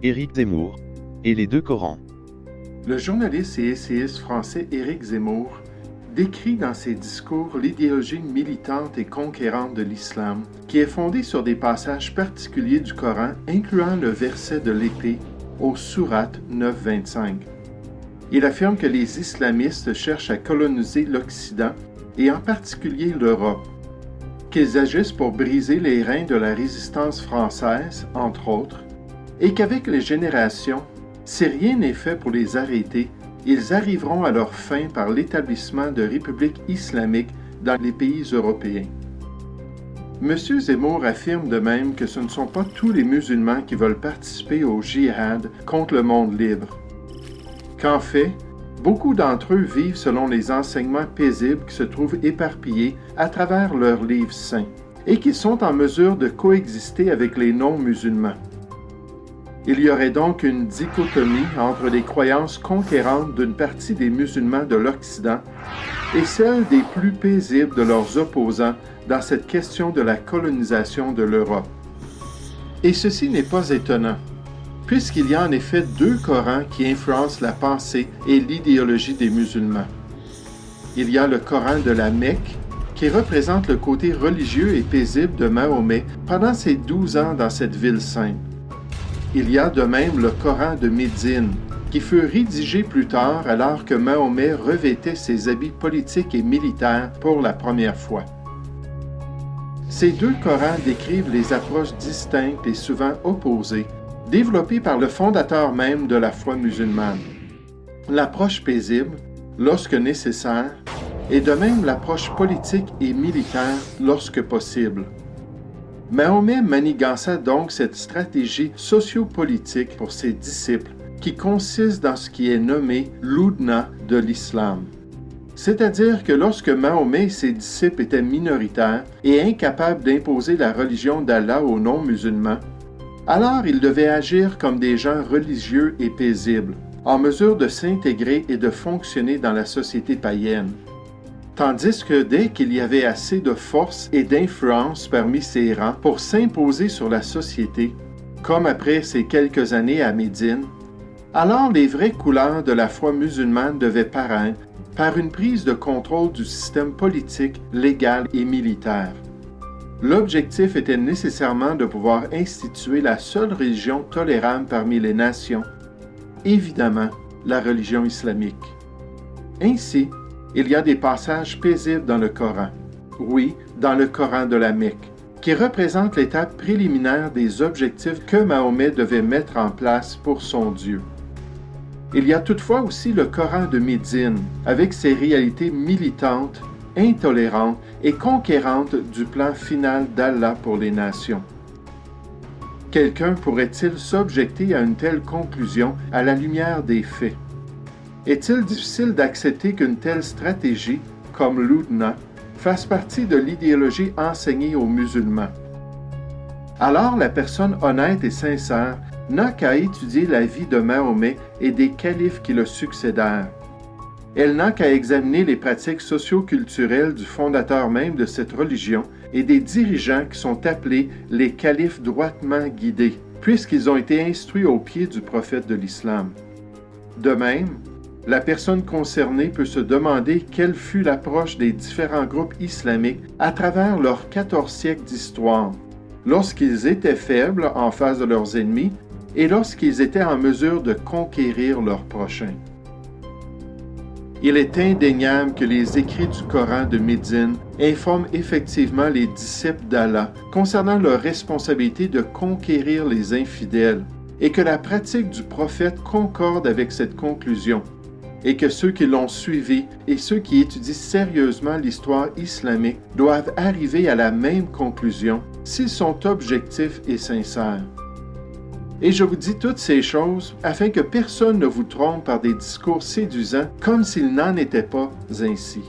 Éric Zemmour, et les deux Corans. Le journaliste et essayiste français Éric Zemmour décrit dans ses discours l'idéologie militante et conquérante de l'islam, qui est fondée sur des passages particuliers du Coran, incluant le verset de l'épée au Sourate 9:25. Il affirme que les islamistes cherchent à coloniser l'Occident et en particulier l'Europe, qu'ils agissent pour briser les reins de la résistance française, entre autres, et qu'avec les générations, si rien n'est fait pour les arrêter, ils arriveront à leur fin par l'établissement de républiques islamiques dans les pays européens. M. Zemmour affirme de même que ce ne sont pas tous les musulmans qui veulent participer au djihad contre le monde libre. Qu'en fait, beaucoup d'entre eux vivent selon les enseignements paisibles qui se trouvent éparpillés à travers leurs livres saints et qui sont en mesure de coexister avec les non-musulmans. Il y aurait donc une dichotomie entre les croyances conquérantes d'une partie des musulmans de l'Occident et celles des plus paisibles de leurs opposants dans cette question de la colonisation de l'Europe. Et ceci n'est pas étonnant, puisqu'il y a en effet deux Corans qui influencent la pensée et l'idéologie des musulmans. Il y a le Coran de la Mecque, qui représente le côté religieux et paisible de Mahomet pendant ses 12 ans dans cette ville sainte. Il y a de même le Coran de Médine, qui fut rédigé plus tard alors que Mahomet revêtait ses habits politiques et militaires pour la première fois. Ces deux Corans décrivent les approches distinctes et souvent opposées, développées par le fondateur même de la foi musulmane. L'approche paisible, lorsque nécessaire, et de même l'approche politique et militaire lorsque possible. Mahomet manigança donc cette stratégie sociopolitique pour ses disciples qui consiste dans ce qui est nommé l'Oudna de l'islam. C'est-à-dire que lorsque Mahomet et ses disciples étaient minoritaires et incapables d'imposer la religion d'Allah aux non-musulmans, alors ils devaient agir comme des gens religieux et paisibles, en mesure de s'intégrer et de fonctionner dans la société païenne. Tandis que dès qu'il y avait assez de force et d'influence parmi ses rangs pour s'imposer sur la société, comme après ces quelques années à Médine, alors les vraies couleurs de la foi musulmane devaient paraître par une prise de contrôle du système politique, légal et militaire. L'objectif était nécessairement de pouvoir instituer la seule religion tolérable parmi les nations, évidemment la religion islamique. Ainsi, il y a des passages paisibles dans le Coran, oui, dans le Coran de la Mecque, qui représentent l'étape préliminaire des objectifs que Mahomet devait mettre en place pour son Dieu. Il y a toutefois aussi le Coran de Médine, avec ses réalités militantes, intolérantes et conquérantes du plan final d'Allah pour les nations. Quelqu'un pourrait-il s'objecter à une telle conclusion à la lumière des faits? Est-il difficile d'accepter qu'une telle stratégie, comme l'Oudna, fasse partie de l'idéologie enseignée aux musulmans? Alors la personne honnête et sincère n'a qu'à étudier la vie de Mahomet et des califes qui le succédèrent. Elle n'a qu'à examiner les pratiques socio-culturelles du fondateur même de cette religion et des dirigeants qui sont appelés les califes droitement guidés, puisqu'ils ont été instruits au pied du prophète de l'islam. De même, la personne concernée peut se demander quelle fut l'approche des différents groupes islamiques à travers leurs 14 siècles d'histoire, lorsqu'ils étaient faibles en face de leurs ennemis et lorsqu'ils étaient en mesure de conquérir leurs prochains. Il est indéniable que les écrits du Coran de Médine informent effectivement les disciples d'Allah concernant leur responsabilité de conquérir les infidèles et que la pratique du prophète concorde avec cette conclusion, et que ceux qui l'ont suivi et ceux qui étudient sérieusement l'histoire islamique doivent arriver à la même conclusion s'ils sont objectifs et sincères. Et je vous dis toutes ces choses afin que personne ne vous trompe par des discours séduisants comme s'il n'en était pas ainsi.